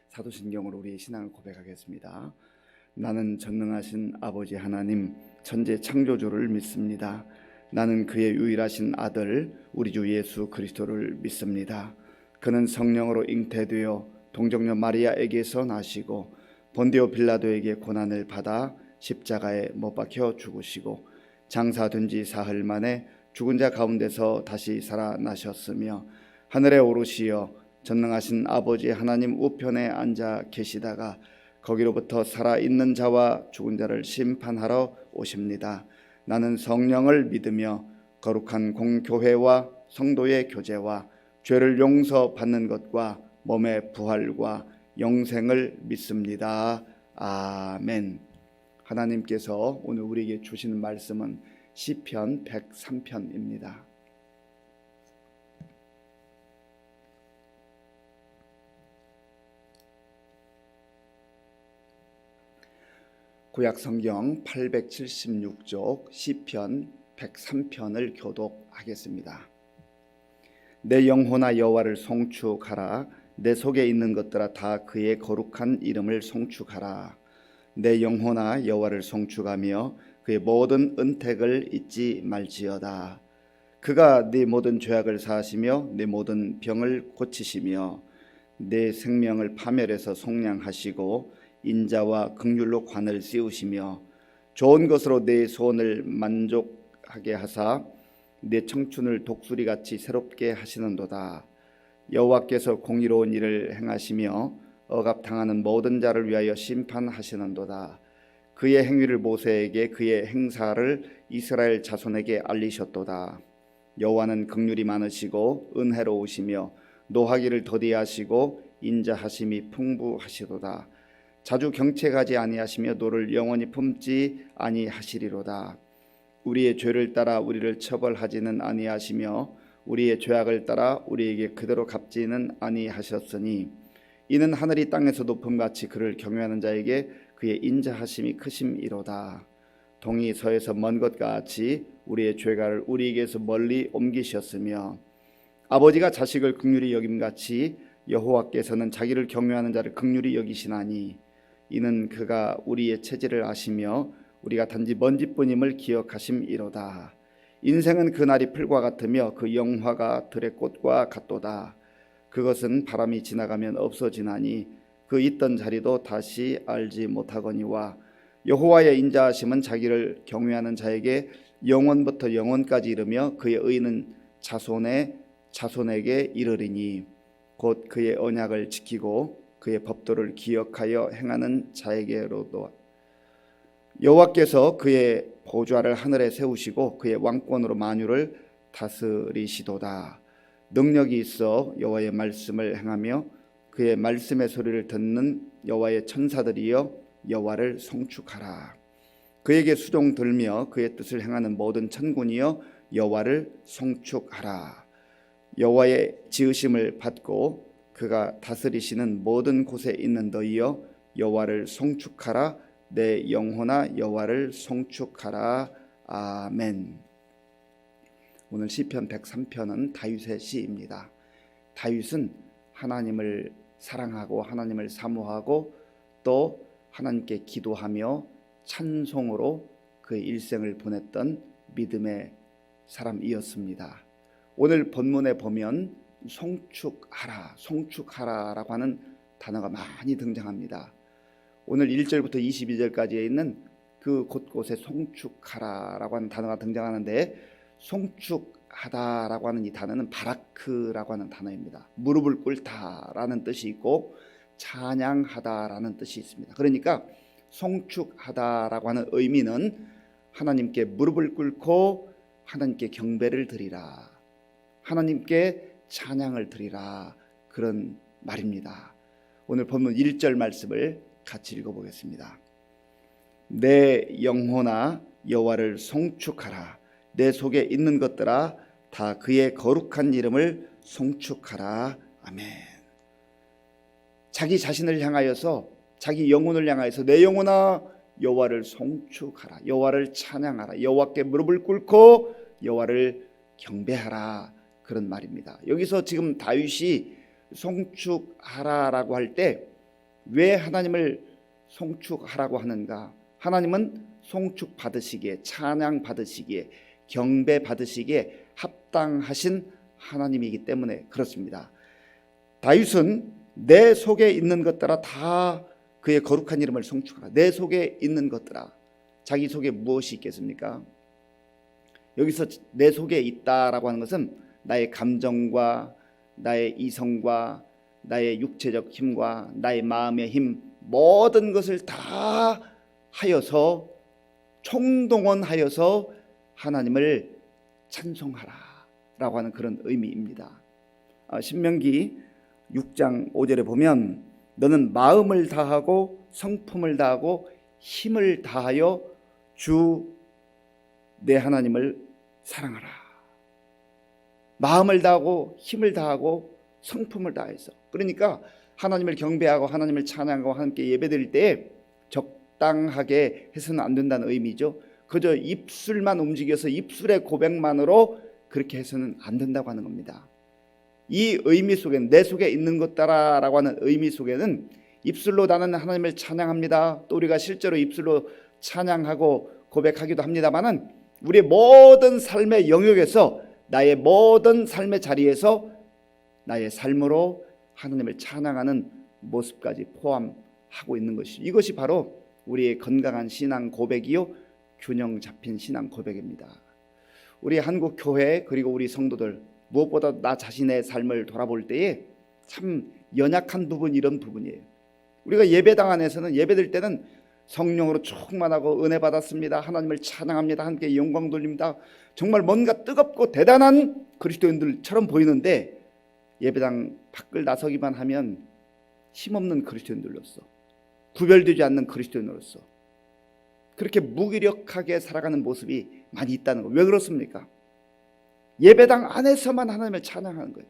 사도신경으로 우리의 신앙을 고백하겠습니다. 나는 전능하신 아버지 하나님 천지 창조주를 믿습니다. 나는 그의 유일하신 아들 우리 주 예수 그리스도를 믿습니다. 그는 성령으로 잉태되어 동정녀 마리아에게서 나시고 본디오 빌라도에게 고난을 받아 십자가에 못 박혀 죽으시고 장사된 지 사흘 만에 죽은 자 가운데서 다시 살아나셨으며 하늘에 오르시어 전능하신 아버지 하나님 우편에 앉아 계시다가 거기로부터 살아있는 자와 죽은 자를 심판하러 오십니다. 나는 성령을 믿으며 거룩한 공교회와 성도의 교제와 죄를 용서받는 것과 몸의 부활과 영생을 믿습니다. 아멘. 하나님께서 오늘 우리에게 주시는 말씀은 시편 103편입니다. 구약성경 876쪽 시편 103편을 교독하겠습니다. 내 영혼아 여호와를 송축하라. 내 속에 있는 것들아 다 그의 거룩한 이름을 송축하라. 내 영혼아 여호와를 송축하며 그의 모든 은택을 잊지 말지어다. 그가 네 모든 죄악을 사하시며 네 모든 병을 고치시며 내 생명을 파멸해서 속량하시고 인자와 긍휼로 관을 씌우시며 좋은 것으로 내 소원을 만족하게 하사 내 청춘을 독수리같이 새롭게 하시는도다. 여호와께서 공의로운 일을 행하시며 억압당하는 모든 자를 위하여 심판하시는도다. 그의 행위를 모세에게 그의 행사를 이스라엘 자손에게 알리셨도다. 여호와는 긍휼이 많으시고 은혜로우시며 노하기를 더디하시고 인자하심이 풍부하시도다. 자주 경책하지 아니하시며 노를 영원히 품지 아니하시리로다. 우리의 죄를 따라 우리를 처벌하지는 아니하시며 우리의 죄악을 따라 우리에게 그대로 갚지는 아니하셨으니 이는 하늘이 땅에서 높음같이 그를 경외하는 자에게 그의 인자하심이 크심이로다. 동이 서에서 먼 것 같이 우리의 죄가를 우리에게서 멀리 옮기셨으며 아버지가 자식을 긍휼히 여김같이 여호와께서는 자기를 경외하는 자를 긍휼히 여기시나니 이는 그가 우리의 체질을 아시며 우리가 단지 먼지뿐임을 기억하심이로다. 인생은 그날이 풀과 같으며 그 영화가 들의 꽃과 같도다. 그것은 바람이 지나가면 없어지나니 그 있던 자리도 다시 알지 못하거니와 여호와의 인자하심은 자기를 경외하는 자에게 영원부터 영원까지 이르며 그의 의는 자손에게 이르리니 곧 그의 언약을 지키고 그의 법도를 기억하여 행하는 자에게로도. 여호와께서 그의 보좌를 하늘에 세우시고 그의 왕권으로 만유를 다스리시도다. 능력이 있어 여호와의 말씀을 행하며 그의 말씀의 소리를 듣는 여호와의 천사들이여 여호와를 송축하라. 그에게 수종 들며 그의 뜻을 행하는 모든 천군이여 여호와를 송축하라. 여호와의 지으심을 받고 그가 다스리시는 모든 곳에 있는 너희여 여호와를 송축하라. 내 영혼아 여호와를 송축하라. 아멘. 오늘 시편 103편은 다윗의 시입니다. 다윗은 하나님을 사랑하고 하나님을 사모하고 또 하나님께 기도하며 찬송으로 그의 일생을 보냈던 믿음의 사람이었습니다. 오늘 본문에 보면 송축하라라고 하는 단어가 많이 등장합니다. 오늘 1절부터 22절까지에 있는 그 곳곳에 송축하라라고 하는 단어가 등장하는데 송축하다라고 하는 이 단어는 바라크라고 하는 단어입니다. 무릎을 꿇다라는 뜻이 있고 찬양하다라는 뜻이 있습니다. 그러니까 송축하다라고 하는 의미는 하나님께 무릎을 꿇고 하나님께 경배를 드리라, 하나님께 찬양을 드리라, 그런 말입니다. 오늘 본문 1절 말씀을 같이 읽어보겠습니다. 내 영혼아 여호와를 송축하라. 내 속에 있는 것들아 다 그의 거룩한 이름을 송축하라. 아멘. 자기 자신을 향하여서, 자기 영혼을 향하여서 내 영혼아 여호와를 송축하라, 여호와를 찬양하라, 여호와께 무릎을 꿇고 여호와를 경배하라, 그런 말입니다. 여기서 지금 다윗이 송축하라라고 할 때 왜 하나님을 송축하라고 하는가? 하나님은 송축 받으시기에, 찬양 받으시기에, 경배 받으시기에 합당하신 하나님이기 때문에 그렇습니다. 다윗은 내 속에 있는 것들아 다 그의 거룩한 이름을 송축하라. 내 속에 있는 것들아. 자기 속에 무엇이 있겠습니까? 여기서 내 속에 있다라고 하는 것은 나의 감정과 나의 이성과 나의 육체적 힘과 나의 마음의 힘, 모든 것을 다 하여서 총동원하여서 하나님을 찬송하라 라고 하는 그런 의미입니다. 신명기 6장 5절에 보면 너는 마음을 다하고 성품을 다하고 힘을 다하여 주 내 하나님을 사랑하라. 마음을 다하고 힘을 다하고 성품을 다해서, 그러니까 하나님을 경배하고 하나님을 찬양하고 함께 예배드릴 때 적당하게 해서는 안 된다는 의미죠. 그저 입술만 움직여서 입술의 고백만으로 그렇게 해서는 안 된다고 하는 겁니다. 이 의미 속에는, 내 속에 있는 것다라고 하는 의미 속에는 입술로 나는 하나님을 찬양합니다. 또 우리가 실제로 입술로 찬양하고 고백하기도 합니다만은 우리의 모든 삶의 영역에서, 나의 모든 삶의 자리에서 나의 삶으로 하나님을 찬양하는 모습까지 포함하고 있는 것이, 이것이 바로 우리의 건강한 신앙 고백이요 균형 잡힌 신앙 고백입니다. 우리 한국 교회 그리고 우리 성도들, 무엇보다 나 자신의 삶을 돌아볼 때에 참 연약한 부분이 이런 부분이에요. 우리가 예배당 안에서는, 예배드릴 때는 성령으로 충만하고 은혜 받았습니다, 하나님을 찬양합니다, 함께 영광 돌립니다, 정말 뭔가 뜨겁고 대단한 그리스도인들처럼 보이는데 예배당 밖을 나서기만 하면 힘없는 그리스도인들로서, 구별되지 않는 그리스도인으로서 그렇게 무기력하게 살아가는 모습이 많이 있다는 거예요. 왜 그렇습니까? 예배당 안에서만 하나님을 찬양하는 거예요.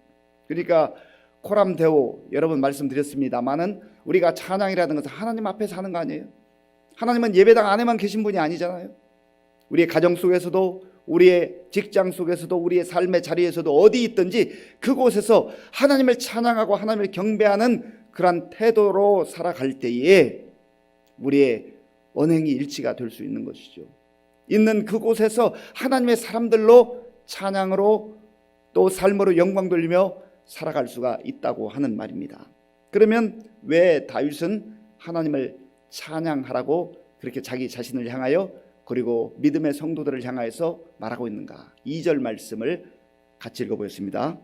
그러니까 코람데오, 여러분 말씀드렸습니다만은 우리가 찬양이라는 것은 하나님 앞에서 하는 거 아니에요? 하나님은 예배당 안에만 계신 분이 아니잖아요. 우리의 가정 속에서도, 우리의 직장 속에서도, 우리의 삶의 자리에서도 어디 있든지 그곳에서 하나님을 찬양하고 하나님을 경배하는 그러한 태도로 살아갈 때에 우리의 언행이 일치가 될 수 있는 것이죠. 있는 그곳에서 하나님의 사람들로 찬양으로 또 삶으로 영광 돌리며 살아갈 수가 있다고 하는 말입니다. 그러면 왜 다윗은 하나님을 찬양하라고 그렇게 자기 자신을 향하여 그리고 믿음의 성도들을 향하여서 말하고 있는가? 2절 말씀을 같이 읽어보겠습니다.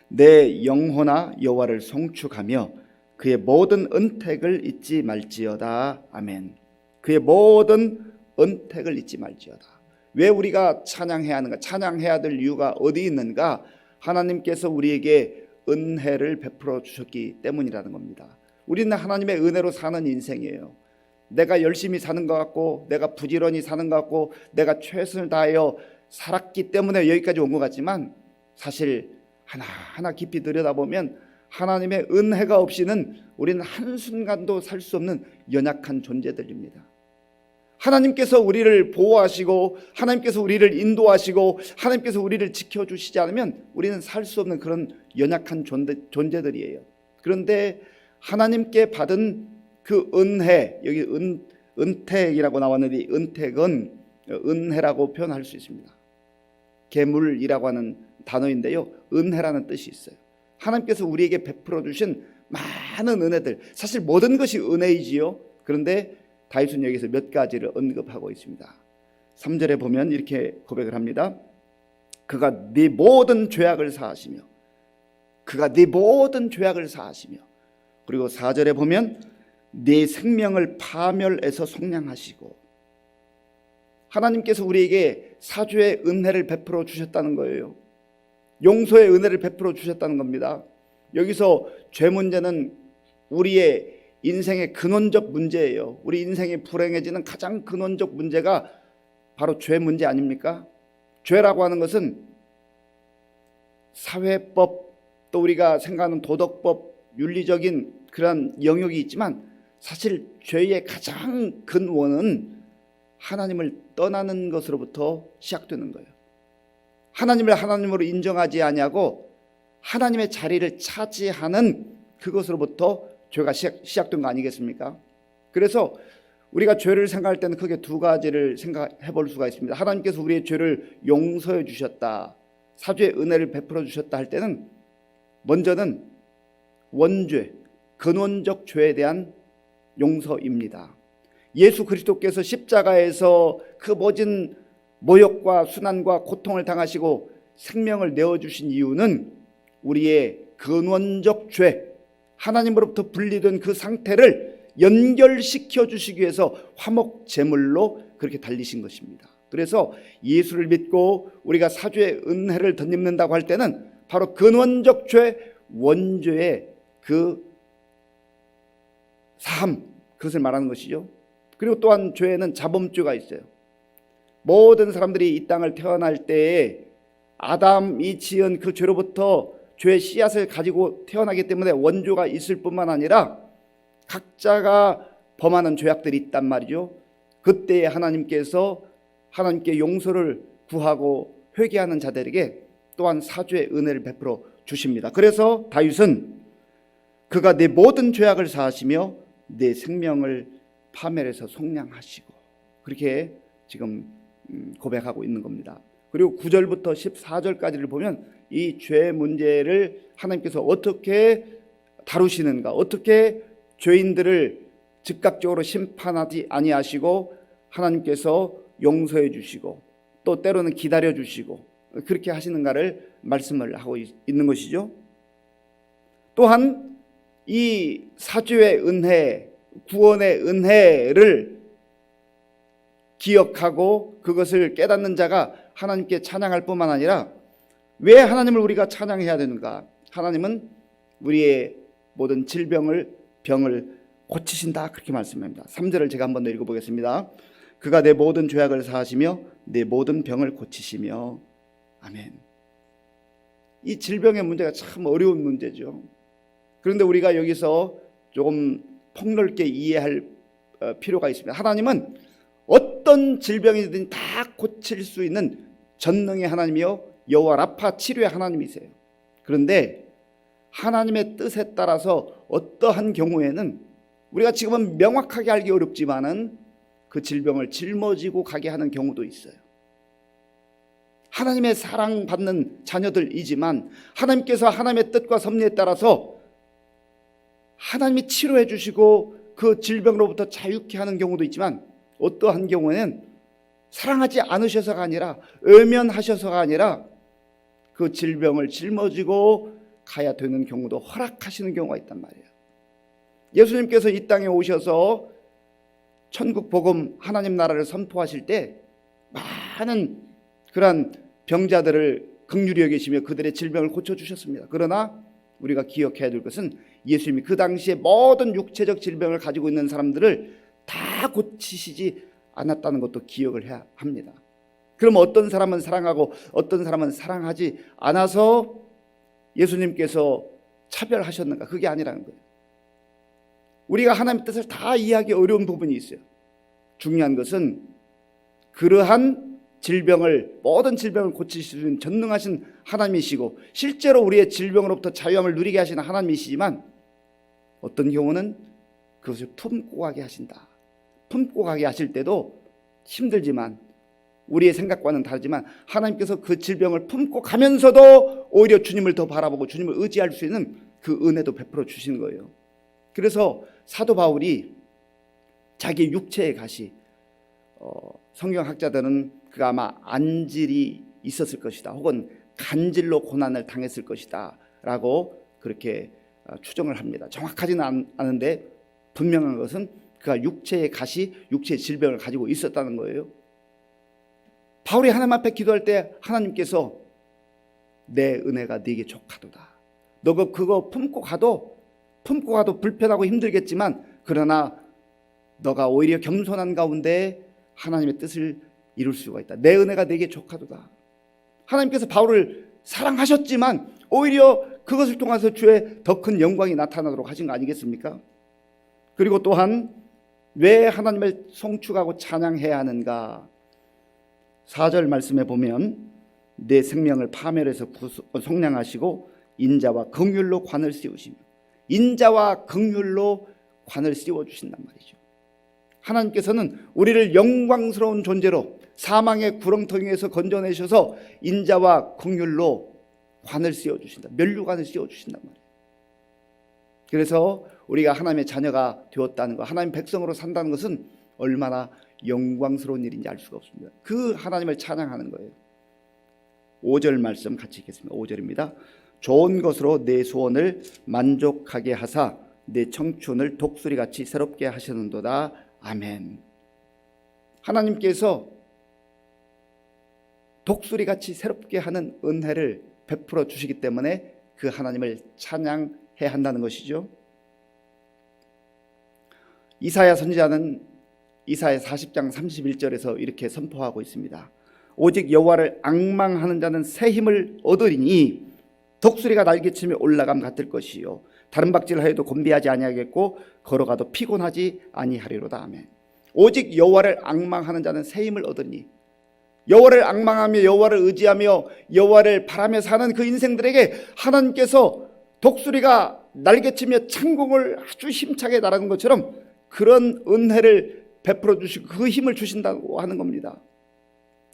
내 영혼아 여호와를 송축하며 그의 모든 은택을 잊지 말지어다. 아멘. 그의 모든 은택을 잊지 말지어다. 왜 우리가 찬양해야 하는가? 찬양해야 될 이유가 어디 있는가? 하나님께서 우리에게 은혜를 베풀어 주셨기 때문이라는 겁니다. 우리는 하나님의 은혜로 사는 인생이에요. 내가 열심히 사는 것 같고, 내가 부지런히 사는 것 같고, 내가 최선을 다하여 살았기 때문에 여기까지 온 것 같지만 사실 하나하나 깊이 들여다보면 하나님의 은혜가 없이는 우리는 한순간도 살 수 없는 연약한 존재들입니다. 하나님께서 우리를 보호하시고 하나님께서 우리를 인도하시고 하나님께서 우리를 지켜주시지 않으면 우리는 살 수 없는 그런 연약한 존재들이에요. 그런데 하나님께 받은 그 은혜, 여기 은택이라고 나왔는데 은택은 은혜라고 표현할 수 있습니다. 계물이라고 하는 단어인데요, 은혜라는 뜻이 있어요. 하나님께서 우리에게 베풀어 주신 많은 은혜들, 사실 모든 것이 은혜이지요. 그런데 다윗은 여기서 몇 가지를 언급하고 있습니다. 3절에 보면 이렇게 고백을 합니다. 그가 네 모든 죄악을 사하시며, 그가 네 모든 죄악을 사하시며, 그리고 4절에 보면 네 생명을 파멸해서 속량하시고, 하나님께서 우리에게 사죄의 은혜를 베풀어 주셨다는 거예요. 용서의 은혜를 베풀어 주셨다는 겁니다. 여기서 죄 문제는 우리의 인생의 근원적 문제예요. 우리 인생이 불행해지는 가장 근원적 문제가 바로 죄 문제 아닙니까? 죄라고 하는 것은 사회법, 또 우리가 생각하는 도덕법, 윤리적인 그런 영역이 있지만 사실 죄의 가장 근원은 하나님을 떠나는 것으로부터 시작되는 거예요. 하나님을 하나님으로 인정하지 아니하고 하나님의 자리를 차지하는 그것으로부터 죄가 시작된 거 아니겠습니까? 그래서 우리가 죄를 생각할 때는 크게 두 가지를 생각해 볼 수가 있습니다. 하나님께서 우리의 죄를 용서해 주셨다, 사죄의 은혜를 베풀어 주셨다 할 때는 먼저는 원죄, 근원적 죄에 대한 용서입니다. 예수 그리스도께서 십자가에서 그 모진 모욕과 순환과 고통을 당하시고 생명을 내어주신 이유는 우리의 근원적 죄, 하나님으로부터 분리된 그 상태를 연결시켜 주시기 위해서 화목 제물로 그렇게 달리신 것입니다. 그래서 예수를 믿고 우리가 사죄의 은혜를 덧입는다고 할 때는 바로 근원적 죄, 원죄의 그 사함, 그것을 말하는 것이죠. 그리고 또한 죄에는 자범죄가 있어요. 모든 사람들이 이 땅을 태어날 때에 아담이 지은 그 죄로부터 죄의 씨앗을 가지고 태어나기 때문에 원죄가 있을 뿐만 아니라 각자가 범하는 죄악들이 있단 말이죠. 그때에 하나님께 용서를 구하고 회개하는 자들에게 또한 사죄의 은혜를 베풀어 주십니다. 그래서 다윗은 그가 내 모든 죄악을 사하시며 내 생명을 파멸해서 속량하시고, 그렇게 지금 고백하고 있는 겁니다. 그리고 9절부터 14절까지를 보면 이 죄 문제를 하나님께서 어떻게 다루시는가, 어떻게 죄인들을 즉각적으로 심판하지 아니하시고 하나님께서 용서해 주시고 또 때로는 기다려 주시고 그렇게 하시는가를 말씀을 하고 있는 것이죠. 또한 이 사죄의 은혜, 구원의 은혜를 기억하고 그것을 깨닫는 자가 하나님께 찬양할 뿐만 아니라 왜 하나님을 우리가 찬양해야 되는가? 하나님은 우리의 모든 병을 고치신다, 그렇게 말씀합니다. 3절을 제가 한번 더 읽어보겠습니다. 그가 내 모든 죄악을 사하시며 내 모든 병을 고치시며. 아멘. 이 질병의 문제가 참 어려운 문제죠. 그런데 우리가 여기서 조금 폭넓게 이해할 필요가 있습니다. 하나님은 어떤 질병이든 다 고칠 수 있는 전능의 하나님이요 여호와 라파 치료의 하나님이세요. 그런데 하나님의 뜻에 따라서 어떠한 경우에는 우리가 지금은 명확하게 알기 어렵지만은 그 질병을 짊어지고 가게 하는 경우도 있어요. 하나님의 사랑받는 자녀들이지만 하나님께서 하나님의 뜻과 섭리에 따라서 하나님이 치료해 주시고 그 질병으로부터 자유케 하는 경우도 있지만 어떠한 경우에는 사랑하지 않으셔서가 아니라 외면하셔서가 아니라 그 질병을 짊어지고 가야 되는 경우도 허락하시는 경우가 있단 말이에요. 예수님께서 이 땅에 오셔서 천국 복음 하나님 나라를 선포하실 때 많은 그러한 병자들을 긍휼히 여기시며 그들의 질병을 고쳐주셨습니다. 그러나 우리가 기억해야 될 것은 예수님이 그 당시에 모든 육체적 질병을 가지고 있는 사람들을 다 고치시지 않았다는 것도 기억을 해야 합니다. 그럼 어떤 사람은 사랑하고 어떤 사람은 사랑하지 않아서 예수님께서 차별하셨는가? 그게 아니라는 거예요. 우리가 하나님의 뜻을 다 이해하기 어려운 부분이 있어요. 중요한 것은 그러한 모든 질병을 고치실 수 있는 전능하신 하나님이시고 실제로 우리의 질병으로부터 자유함을 누리게 하시는 하나님이시지만 어떤 경우는 그것을 품고 가게 하신다. 품고 가게 하실 때도 힘들지만 우리의 생각과는 다르지만 하나님께서 그 질병을 품고 가면서도 오히려 주님을 더 바라보고 주님을 의지할 수 있는 그 은혜도 베풀어 주시는 거예요. 그래서 사도 바울이 자기 육체의 가시, 성경학자들은 그가 아마 안질이 있었을 것이다 혹은 간질로 고난을 당했을 것이다 라고 그렇게 추정을 합니다. 정확하지는 않은데 분명한 것은 그가 육체의 가시, 육체의 질병을 가지고 있었다는 거예요. 바울이 하나님 앞에 기도할 때 하나님께서 내 은혜가 네게 족하도다. 너가 그거 품고 가도 불편하고 힘들겠지만 그러나 너가 오히려 겸손한 가운데 하나님의 뜻을 이룰 수가 있다. 내 은혜가 네게 족하도다. 하나님께서 바울을 사랑하셨지만 오히려 그것을 통해서 주의 더 큰 영광이 나타나도록 하신 거 아니겠습니까? 그리고 또한 왜 하나님을 송축하고 찬양해야 하는가? 4절 말씀에 보면 내 생명을 파멸해서 속량하시고 인자와 긍휼로 관을 씌우시며 인자와 긍휼로 관을 씌워주신단 말이죠. 하나님께서는 우리를 영광스러운 존재로 사망의 구렁텅이에서 건져내셔서 인자와 긍휼로 관을 씌워주신다. 면류관을 씌워주신단 말이에요. 그래서 우리가 하나님의 자녀가 되었다는 것, 하나님의 백성으로 산다는 것은 얼마나 영광스러운 일인지 알 수가 없습니다. 그 하나님을 찬양하는 거예요. 5절 말씀 같이 읽겠습니다. 5절입니다. 좋은 것으로 내 소원을 만족하게 하사 내 청춘을 독수리같이 새롭게 하시는도다. 아멘. 하나님께서 독수리같이 새롭게 하는 은혜를 베풀어 주시기 때문에 그 하나님을 찬양해야 한다는 것이죠. 이사야 선지자는 이사야 40장 31절에서 이렇게 선포하고 있습니다. 오직 여호와를 앙망하는 자는 새 힘을 얻으리니 독수리가 날개치며 올라감 같을 것이요 다른 박질하여도 곤비하지 아니하겠고 걸어가도 피곤하지 아니하리로다. 아멘. 오직 여호와를 앙망하는 자는 새 힘을 얻으니, 여호와를 앙망하며 여호와를 의지하며 여호와를 바라며 사는 그 인생들에게 하나님께서 독수리가 날개치며 창공을 아주 힘차게 날아가는 것처럼 그런 은혜를 베풀어 주시고 그 힘을 주신다고 하는 겁니다.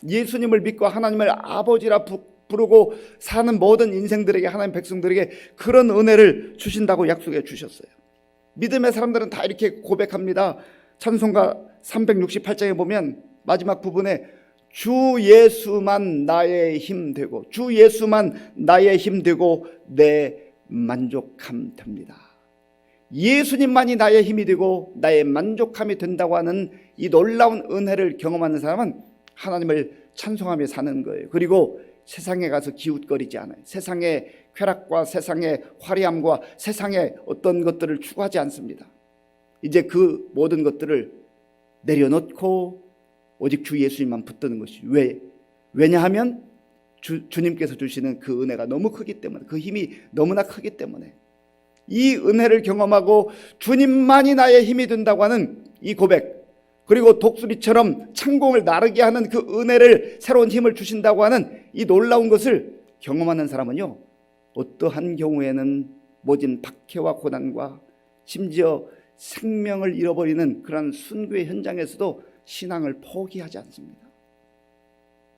예수님을 믿고 하나님을 아버지라 부르고 사는 모든 인생들에게, 하나님 백성들에게 그런 은혜를 주신다고 약속해 주셨어요. 믿음의 사람들은 다 이렇게 고백합니다. 찬송가 368장에 보면 마지막 부분에 주 예수만 나의 힘 되고, 주 예수만 나의 힘 되고 내 만족함 됩니다. 예수님만이 나의 힘이 되고 나의 만족함이 된다고 하는 이 놀라운 은혜를 경험하는 사람은 하나님을 찬송하며 사는 거예요. 그리고 세상에 가서 기웃거리지 않아요. 세상의 쾌락과 세상의 화려함과 세상의 어떤 것들을 추구하지 않습니다. 이제 그 모든 것들을 내려놓고 오직 주 예수님만 붙드는 것이, 왜냐하면 주님께서 주시는 그 은혜가 너무 크기 때문에, 그 힘이 너무나 크기 때문에 이 은혜를 경험하고 주님만이 나의 힘이 된다고 하는 이 고백, 그리고 독수리처럼 창공을 나르게 하는 그 은혜를, 새로운 힘을 주신다고 하는 이 놀라운 것을 경험하는 사람은요, 어떠한 경우에는 모진 박해와 고난과 심지어 생명을 잃어버리는 그런 순교의 현장에서도 신앙을 포기하지 않습니다.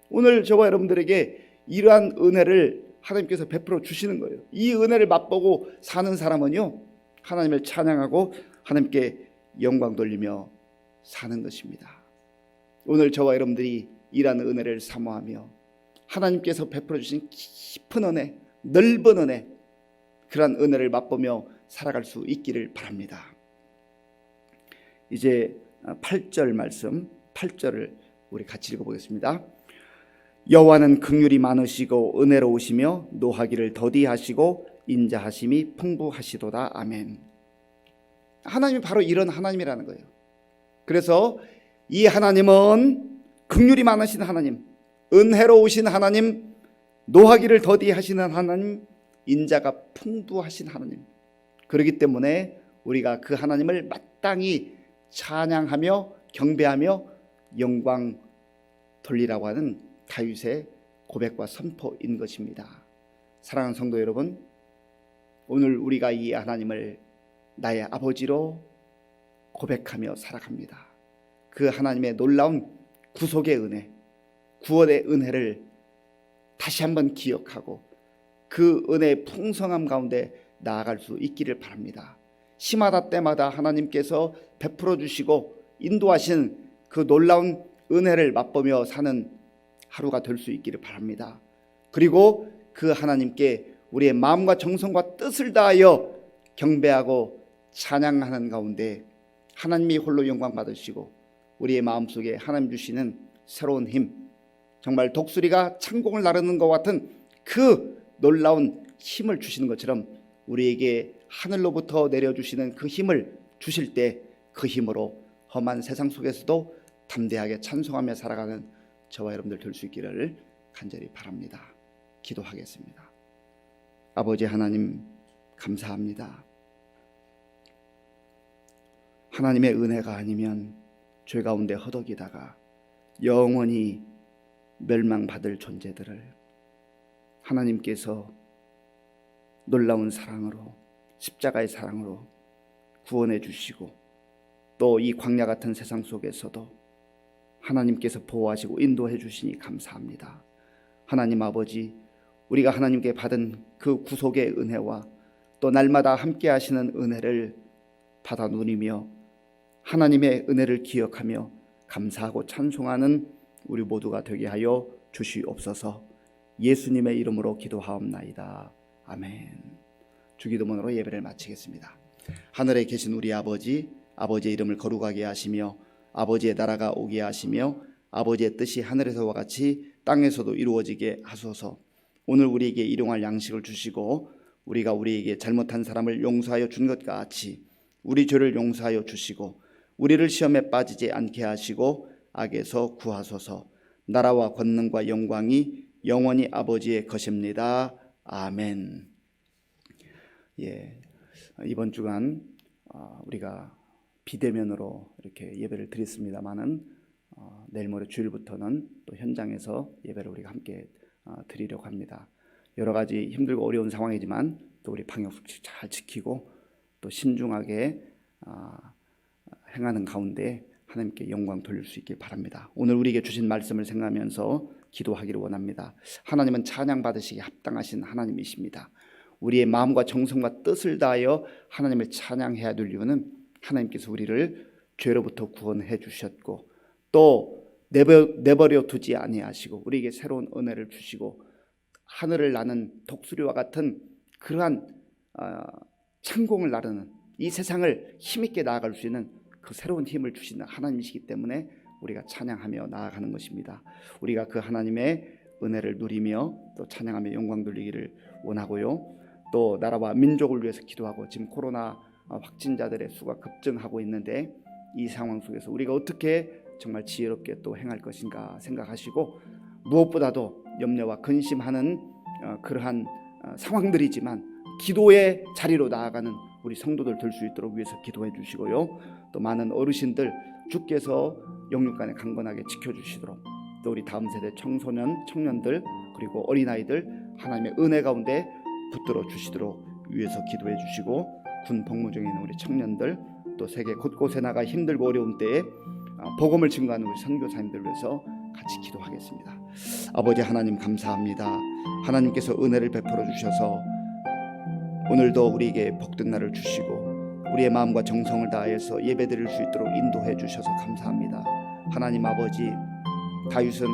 오늘 저와 여러분들에게 이러한 은혜를 하나님께서 베풀어 주시는 거예요. 이 은혜를 맛보고 사는 사람은요, 하나님을 찬양하고 하나님께 영광 돌리며 사는 것입니다. 오늘 저와 여러분들이 이러한 은혜를 사모하며 하나님께서 베풀어 주신 깊은 은혜, 넓은 은혜, 그러한 은혜를 맛보며 살아갈 수 있기를 바랍니다. 이제 8절 말씀, 8절을 우리 같이 읽어보겠습니다. 여호와는 긍휼이 많으시고 은혜로우시며 노하기를 더디하시고 인자하심이 풍부하시도다. 아멘. 하나님이 바로 이런 하나님이라는 거예요. 그래서 이 하나님은 긍휼이 많으신 하나님, 은혜로우신 하나님, 노하기를 더디하시는 하나님, 인자가 풍부하신 하나님. 그렇기 때문에 우리가 그 하나님을 마땅히 찬양하며 경배하며 영광 돌리라고 하는 다윗의 고백과 선포인 것입니다. 사랑하는 성도 여러분, 오늘 우리가 이 하나님을 나의 아버지로 고백하며 살아갑니다. 그 하나님의 놀라운 구속의 은혜, 구원의 은혜를 다시 한번 기억하고 그 은혜의 풍성함 가운데 나아갈 수 있기를 바랍니다. 시마다 때마다 하나님께서 베풀어 주시고 인도하신 그 놀라운 은혜를 맛보며 사는 하루가 될 수 있기를 바랍니다. 그리고 그 하나님께 우리의 마음과 정성과 뜻을 다하여 경배하고 찬양하는 가운데 하나님이 홀로 영광 받으시고 우리의 마음속에 하나님 주시는 새로운 힘, 정말 독수리가 창공을 나르는 것 같은 그 놀라운 힘을 주시는 것처럼 우리에게 하늘로부터 내려주시는 그 힘을 주실 때 그 힘으로 험한 세상 속에서도 담대하게 찬송하며 살아가는 저와 여러분들 될 수 있기를 간절히 바랍니다. 기도하겠습니다. 아버지 하나님, 감사합니다. 하나님의 은혜가 아니면 죄 가운데 허덕이다가 영원히 멸망받을 존재들을 하나님께서 놀라운 사랑으로 십자가의 사랑으로 구원해 주시고 또 이 광야 같은 세상 속에서도 하나님께서 보호하시고 인도해 주시니 감사합니다. 하나님 아버지, 우리가 하나님께 받은 그 구속의 은혜와 또 날마다 함께 하시는 은혜를 받아 누리며 하나님의 은혜를 기억하며 감사하고 찬송하는 우리 모두가 되게 하여 주시옵소서. 예수님의 이름으로 기도하옵나이다. 아멘. 주기도문으로 예배를 마치겠습니다. 하늘에 계신 우리 아버지, 아버지의 이름을 거룩하게 하시며 아버지의 나라가 오게 하시며 아버지의 뜻이 하늘에서와 같이 땅에서도 이루어지게 하소서. 오늘 우리에게 일용할 양식을 주시고 우리가 우리에게 잘못한 사람을 용서하여 준 것 같이 우리 죄를 용서하여 주시고 우리를 시험에 빠지지 않게 하시고 악에서 구하소서. 나라와 권능과 영광이 영원히 아버지의 것입니다. 아멘. 이번 주간 우리가 비대면으로 이렇게 예배를 드렸습니다만은 내일 모레 주일부터는 또 현장에서 예배를 우리가 함께 드리려고 합니다. 여러 가지 힘들고 어려운 상황이지만 또 우리 방역수칙 잘 지키고 또 신중하게 행하는 가운데 하나님께 영광 돌릴 수 있길 바랍니다. 오늘 우리에게 주신 말씀을 생각하면서 기도하기를 원합니다. 하나님은 찬양 받으시기에 합당하신 하나님이십니다. 우리의 마음과 정성과 뜻을 다하여 하나님을 찬양해야 될 이유는 하나님께서 우리를 죄로부터 구원해 주셨고 또 내버려 두지 아니하시고 우리에게 새로운 은혜를 주시고 하늘을 나는 독수리와 같은 그러한 창공을 나르는 이 세상을 힘있게 나아갈 수 있는 그 새로운 힘을 주시는 하나님이시기 때문에 우리가 찬양하며 나아가는 것입니다. 우리가 그 하나님의 은혜를 누리며 또 찬양하며 영광 돌리기를 원하고요. 또 나라와 민족을 위해서 기도하고 지금 코로나 확진자들의 수가 급증하고 있는데 이 상황 속에서 우리가 어떻게 정말 지혜롭게 또 행할 것인가 생각하시고 무엇보다도 염려와 근심하는 그러한 상황들이지만 기도의 자리로 나아가는 우리 성도들 될 수 있도록 위해서 기도해 주시고요. 또 많은 어르신들 주께서 영육간에 강건하게 지켜주시도록 또 우리 다음 세대 청소년, 청년들 그리고 어린아이들 하나님의 은혜 가운데 붙들어 주시도록 위해서 기도해 주시고 군 복무 중에 있는 우리 청년들 또 세계 곳곳에 나가 힘들고 어려운 때에 복음을 증거하는 우리 선교사님들 위해서 같이 기도하겠습니다. 아버지 하나님 감사합니다. 하나님께서 은혜를 베풀어 주셔서 오늘도 우리에게 복된 날을 주시고 우리의 마음과 정성을 다해서 예배드릴 수 있도록 인도해 주셔서 감사합니다. 하나님 아버지, 다윗은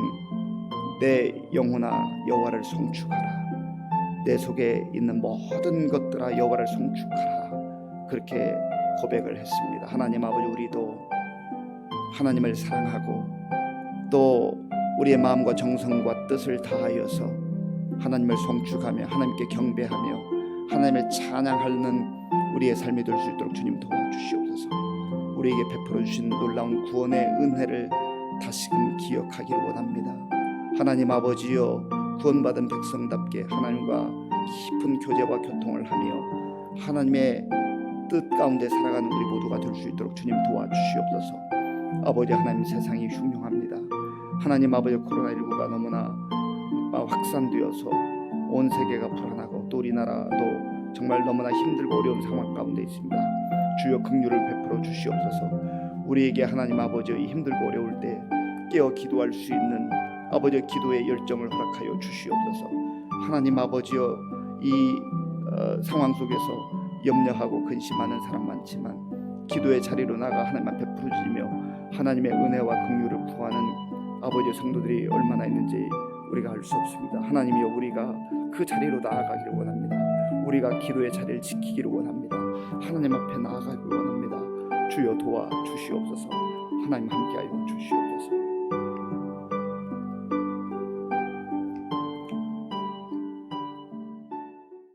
내 영혼아 여호와를 송축하라, 내 속에 있는 모든 것들아 여호와를 송축하라, 그렇게 고백을 했습니다. 하나님 아버지, 우리도 하나님을 사랑하고 또 우리의 마음과 정성과 뜻을 다하여서 하나님을 송축하며 하나님께 경배하며 하나님을 찬양하는 우리의 삶이 될 수 있도록 주님 도와주시옵소서. 우리에게 베풀어 주신 놀라운 구원의 은혜를 다시금 기억하기를 원합니다. 하나님 아버지여, 구원받은 백성답게 하나님과 깊은 교제와 교통을 하며 하나님의 뜻 가운데 살아가는 우리 모두가 될 수 있도록 주님 도와주시옵소서. 아버지 하나님, 세상이 흉흉합니다. 하나님 아버지, 코로나19가 너무나 확산되어서 온 세계가 불안하고 또 우리나라도 정말 너무나 힘들고 어려운 상황 가운데 있습니다. 주여 긍휼을 베풀어 주시옵소서. 우리에게 하나님 아버지의 힘들고 어려울 때 깨어 기도할 수 있는 아버지의 기도의 열정을 허락하여 주시옵소서. 하나님 아버지여, 이 상황 속에서 염려하고 근심하는 사람 많지만 기도의 자리로 나가 하나님 앞에 부르짖으며 하나님의 은혜와 긍휼을 구하는 아버지의 성도들이 얼마나 있는지 우리가 알 수 없습니다. 하나님이여, 우리가 그 자리로 나아가기를 원합니다. 우리가 기도의 자리를 지키기를 원합니다. 하나님 앞에 나아가기를 원합니다. 주여 도와주시옵소서. 하나님 함께하여 주시옵소서.